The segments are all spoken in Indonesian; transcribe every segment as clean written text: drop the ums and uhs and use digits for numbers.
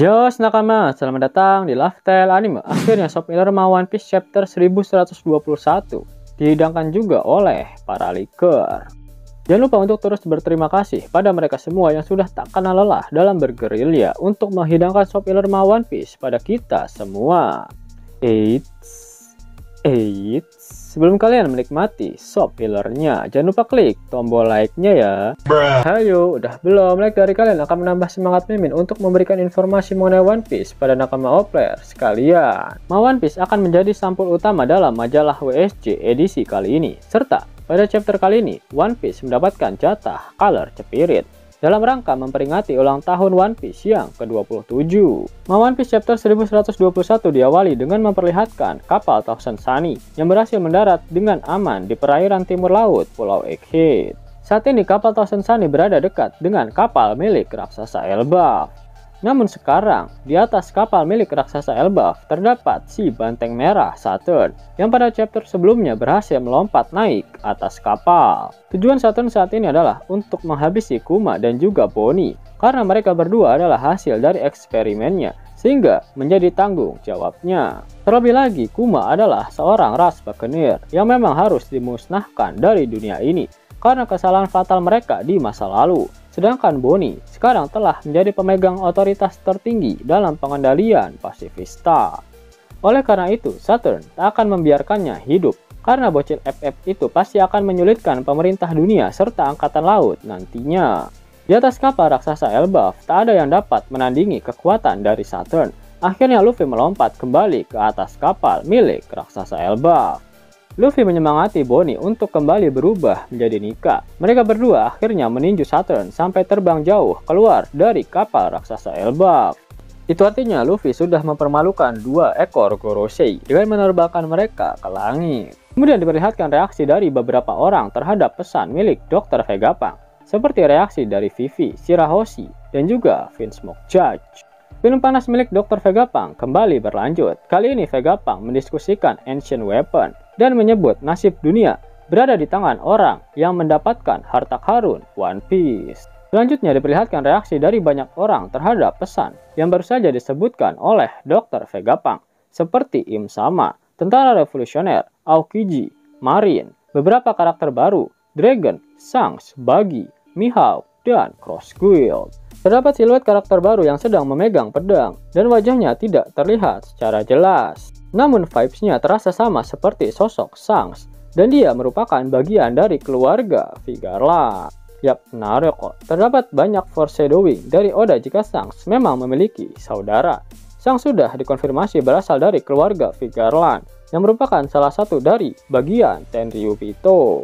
Jos nakama, selamat datang di Lifestyle Anime. Akhirnya Shop Illerma One Piece chapter 1121 dihidangkan juga oleh para leaker. Jangan lupa untuk terus berterima kasih pada mereka semua yang sudah tak kenal lelah dalam bergerilya untuk menghidangkan Shop Illerma One Piece pada kita semua. Sebelum kalian menikmati shop pillarnya, jangan lupa klik tombol like-nya ya. Hayo, udah belum? Like dari kalian akan menambah semangat Mimin untuk memberikan informasi mengenai One Piece pada nakama player sekalian. One Piece akan menjadi sampul utama dalam majalah WSJ edisi kali ini. Serta pada chapter kali ini, One Piece mendapatkan jatah color spirit dalam rangka memperingati ulang tahun One Piece yang ke-27. One Piece chapter 1121 diawali dengan memperlihatkan kapal Thousand Sunny yang berhasil mendarat dengan aman di perairan timur laut Pulau Egghead. Saat ini kapal Thousand Sunny berada dekat dengan kapal milik raksasa Elbaf. Namun sekarang, di atas kapal milik raksasa Elbaf terdapat si banteng merah Saturn yang pada chapter sebelumnya berhasil melompat naik atas kapal. Tujuan Saturn saat ini adalah untuk menghabisi Kuma dan juga Bonnie karena mereka berdua adalah hasil dari eksperimennya sehingga menjadi tanggung jawabnya. Terlebih lagi, Kuma adalah seorang ras buccaneer yang memang harus dimusnahkan dari dunia ini karena kesalahan fatal mereka di masa lalu. Sedangkan Bonnie sekarang telah menjadi pemegang otoritas tertinggi dalam pengendalian Pasifista. Oleh karena itu, Saturn tak akan membiarkannya hidup, karena bocil FF itu pasti akan menyulitkan pemerintah dunia serta angkatan laut nantinya. Di atas kapal raksasa Elbaf, tak ada yang dapat menandingi kekuatan dari Saturn. Akhirnya Luffy melompat kembali ke atas kapal milik raksasa Elbaf. Luffy menyemangati Bonnie untuk kembali berubah menjadi Nika. Mereka berdua akhirnya meninju Saturn sampai terbang jauh keluar dari kapal raksasa Elbaf. Itu artinya Luffy sudah mempermalukan dua ekor Gorosei dengan menerbangkan mereka ke langit. Kemudian diperlihatkan reaksi dari beberapa orang terhadap pesan milik Dr. Vegapunk, seperti reaksi dari Vivi, Shirahoshi, dan juga Vinsmoke Judge. Film panas milik Dr. Vegapunk kembali berlanjut. Kali ini Vegapunk mendiskusikan Ancient Weapon dan menyebut nasib dunia berada di tangan orang yang mendapatkan harta karun One Piece. Selanjutnya diperlihatkan reaksi dari banyak orang terhadap pesan yang baru saja disebutkan oleh Dr. Vegapunk, seperti Im Sama, Tentara Revolusioner, Aokiji, Marine, beberapa karakter baru, Dragon, Shanks, Buggy, Mihawk, dan Cross Guild. Terdapat siluet karakter baru yang sedang memegang pedang dan wajahnya tidak terlihat secara jelas. Namun vibes-nya terasa sama seperti sosok Shanks dan dia merupakan bagian dari keluarga Vigarland. Yap, menarik kok. Terdapat banyak foreshadowing dari Oda jika Shanks memang memiliki saudara. Shanks sudah dikonfirmasi berasal dari keluarga Vigarland yang merupakan salah satu dari bagian Tenryubito.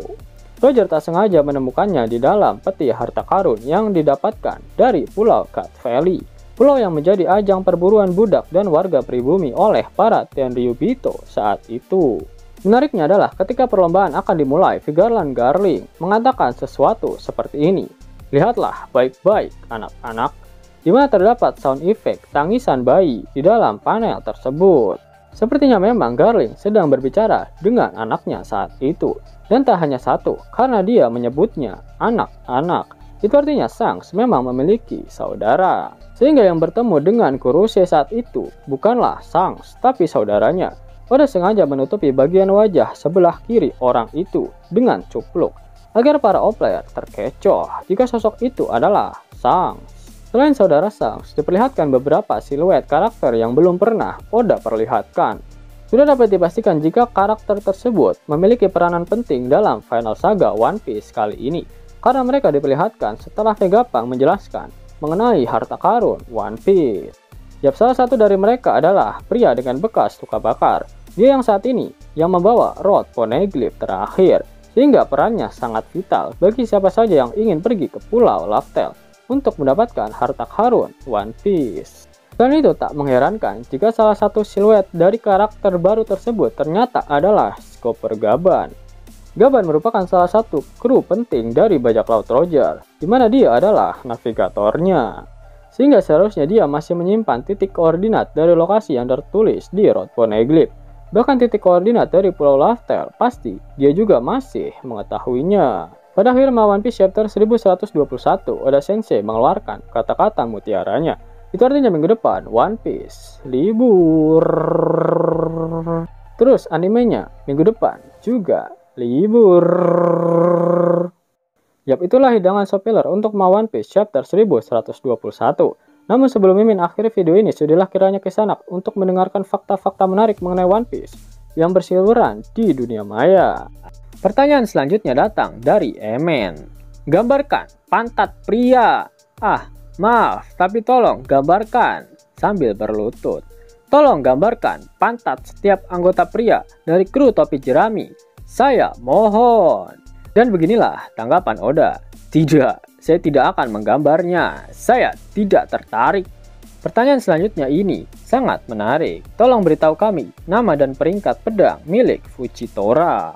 Roger tak sengaja menemukannya di dalam peti harta karun yang didapatkan dari Pulau Cat Valley, pulau yang menjadi ajang perburuan budak dan warga pribumi oleh para Tenryubito saat itu. Menariknya adalah ketika perlombaan akan dimulai, Vigarland Garling mengatakan sesuatu seperti ini. Lihatlah baik-baik anak-anak, di mana terdapat sound effect tangisan bayi di dalam panel tersebut. Sepertinya memang Garling sedang berbicara dengan anaknya saat itu. Dan tak hanya satu, karena dia menyebutnya anak-anak. Itu artinya Shanks memang memiliki saudara. Sehingga yang bertemu dengan Kurose saat itu bukanlah Shanks, tapi saudaranya. Oda sengaja menutupi bagian wajah sebelah kiri orang itu dengan cupluk, agar para player terkecoh jika sosok itu adalah Shanks. Selain saudara Shanks, diperlihatkan beberapa siluet karakter yang belum pernah Oda perlihatkan. Sudah dapat dipastikan jika karakter tersebut memiliki peranan penting dalam final saga One Piece kali ini, karena mereka diperlihatkan setelah Vegapunk menjelaskan mengenai harta karun One Piece. Yap, salah satu dari mereka adalah pria dengan bekas luka bakar. Dia yang saat ini yang membawa Rod Poneglyph terakhir, sehingga perannya sangat vital bagi siapa saja yang ingin pergi ke Pulau Laftel untuk mendapatkan harta karun One Piece. Dan itu tak mengherankan jika salah satu siluet dari karakter baru tersebut ternyata adalah Skipper Gaban. Gaban merupakan salah satu kru penting dari bajak laut Roger, di mana dia adalah navigatornya. Sehingga seharusnya dia masih menyimpan titik koordinat dari lokasi yang tertulis di Rod Poneglyph. Bahkan titik koordinat dari Pulau Laftel pasti dia juga masih mengetahuinya. Pada akhir One Piece chapter 1121, Oda Sensei mengeluarkan kata-kata mutiaranya. Itu artinya minggu depan One Piece libur. Terus animenya minggu depan juga libur. Yap, itulah hidangan Sopiler untuk Ma One Piece chapter 1121. Namun sebelum Mimin akhiri video ini, sudilah kiranya kesanak untuk mendengarkan fakta-fakta menarik mengenai One Piece yang berseliweran di dunia maya. Pertanyaan selanjutnya datang dari Emen. Gambarkan pantat pria. Maaf, tapi tolong gambarkan sambil berlutut. Tolong gambarkan pantat setiap anggota pria dari kru topi jerami. Saya mohon. Dan beginilah tanggapan Oda. Tidak, saya tidak akan menggambarnya. Saya tidak tertarik. Pertanyaan selanjutnya ini sangat menarik. Tolong beritahu kami nama dan peringkat pedang milik Fujitora.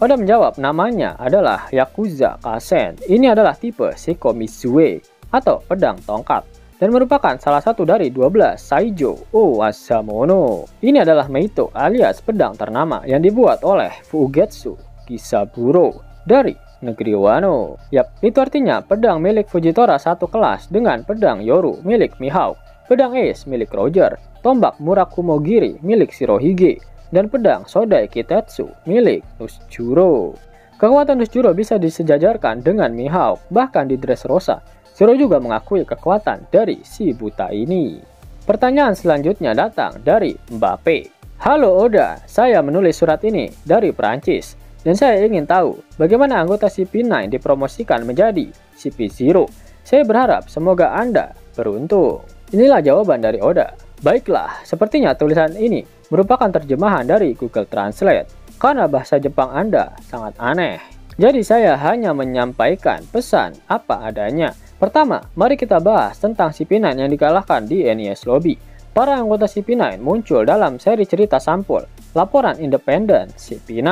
Oda menjawab namanya adalah Yakuza Kasen. Ini adalah tipe Seiko Mizue atau pedang tongkat dan merupakan salah satu dari 12 Saijo Owasamono. Ini adalah Meito alias pedang ternama yang dibuat oleh Fugetsu Kisaburo dari negeri Wano. Yap, itu artinya pedang milik Fujitora satu kelas dengan pedang Yoru milik Mihawk, pedang Ace milik Roger, tombak Murakumogiri milik Shirohige, dan pedang Sodai Kitetsu milik Nusjuro. Kekuatan Nusjuro bisa disejajarkan dengan Mihawk, bahkan di Dressrosa. Zoro juga mengakui kekuatan dari si buta ini. Pertanyaan selanjutnya datang dari Mbappe. Halo Oda, saya menulis surat ini dari Perancis. Dan saya ingin tahu bagaimana anggota CP9 dipromosikan menjadi CP0. Saya berharap semoga Anda beruntung. Inilah jawaban dari Oda. Baiklah, sepertinya tulisan ini merupakan terjemahan dari Google Translate. Karena bahasa Jepang Anda sangat aneh. Jadi saya hanya menyampaikan pesan apa adanya. Pertama, mari kita bahas tentang CP9 yang dikalahkan di NES Lobby. Para anggota CP9 muncul dalam seri cerita sampul, Laporan Independen CP9,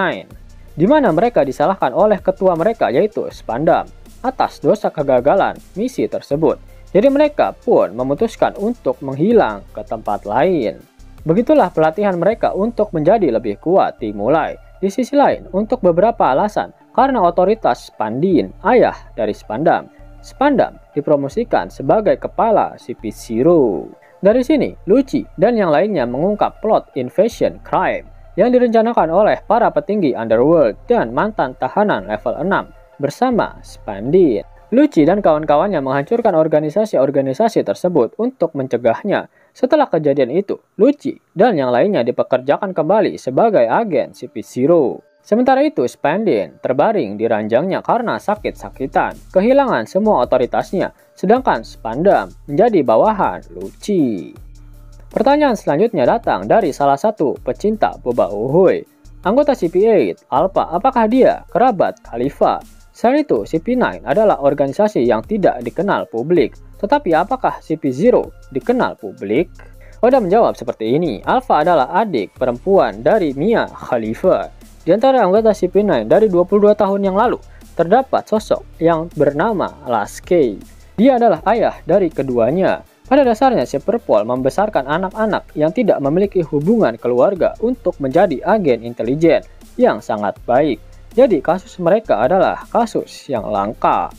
di mana mereka disalahkan oleh ketua mereka yaitu Spandam atas dosa kegagalan misi tersebut. Jadi mereka pun memutuskan untuk menghilang ke tempat lain. Begitulah pelatihan mereka untuk menjadi lebih kuat dimulai. Di sisi lain, untuk beberapa alasan, karena otoritas Spandin, ayah dari Spandam, Spandam dipromosikan sebagai kepala CP0. Dari sini, Lucci dan yang lainnya mengungkap plot invasion crime yang direncanakan oleh para petinggi Underworld dan mantan tahanan level 6 bersama Spandin. Lucci dan kawan-kawannya menghancurkan organisasi-organisasi tersebut untuk mencegahnya. Setelah kejadian itu, Lucci dan yang lainnya dipekerjakan kembali sebagai agen CP0. Sementara itu, Spandin terbaring di ranjangnya karena sakit-sakitan, kehilangan semua otoritasnya, sedangkan Spandam menjadi bawahan Lucci. Pertanyaan selanjutnya datang dari salah satu pecinta boba uhuy. Anggota CP8, Alpha, apakah dia kerabat Khalifa? Selain itu, CP9 adalah organisasi yang tidak dikenal publik, tetapi apakah CP0 dikenal publik? Oda menjawab seperti ini, Alpha adalah adik perempuan dari Mia Khalifa. Di antara anggota CP9 dari 22 tahun yang lalu, terdapat sosok yang bernama Lasky. Dia adalah ayah dari keduanya. Pada dasarnya, Superpol membesarkan anak-anak yang tidak memiliki hubungan keluarga untuk menjadi agen intelijen yang sangat baik. Jadi kasus mereka adalah kasus yang langka.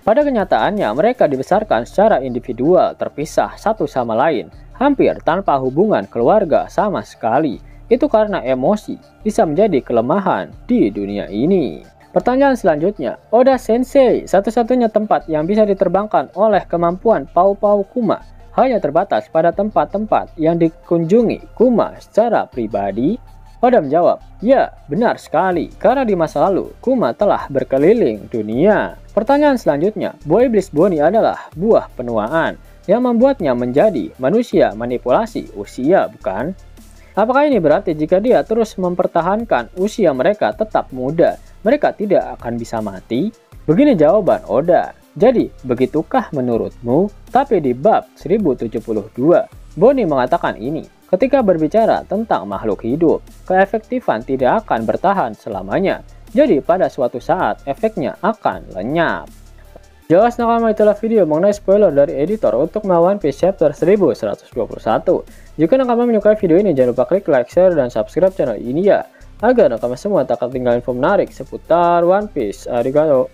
Pada kenyataannya, mereka dibesarkan secara individual, terpisah satu sama lain, hampir tanpa hubungan keluarga sama sekali. Itu karena emosi bisa menjadi kelemahan di dunia ini. Pertanyaan selanjutnya, Oda Sensei, satu-satunya tempat yang bisa diterbangkan oleh kemampuan Pau-Pau Kuma hanya terbatas pada tempat-tempat yang dikunjungi Kuma secara pribadi? Oda menjawab, ya benar sekali, karena di masa lalu Kuma telah berkeliling dunia. Pertanyaan selanjutnya, buah iblis Boni adalah buah penuaan yang membuatnya menjadi manusia manipulasi usia, bukan? Apakah ini berarti jika dia terus mempertahankan usia mereka tetap muda, mereka tidak akan bisa mati? Begini jawaban Oda. Jadi, begitukah menurutmu? Tapi di bab 1072, Boni mengatakan ini. Ketika berbicara tentang makhluk hidup, keefektifan tidak akan bertahan selamanya. Jadi, pada suatu saat efeknya akan lenyap. Jelas nakama, itulah video mengenai spoiler dari editor untuk One Piece chapter 1121. Jika nakama menyukai video ini, jangan lupa klik like, share, dan subscribe channel ini ya, agar nakama semua tak ketinggalan info menarik seputar One Piece. Arigato.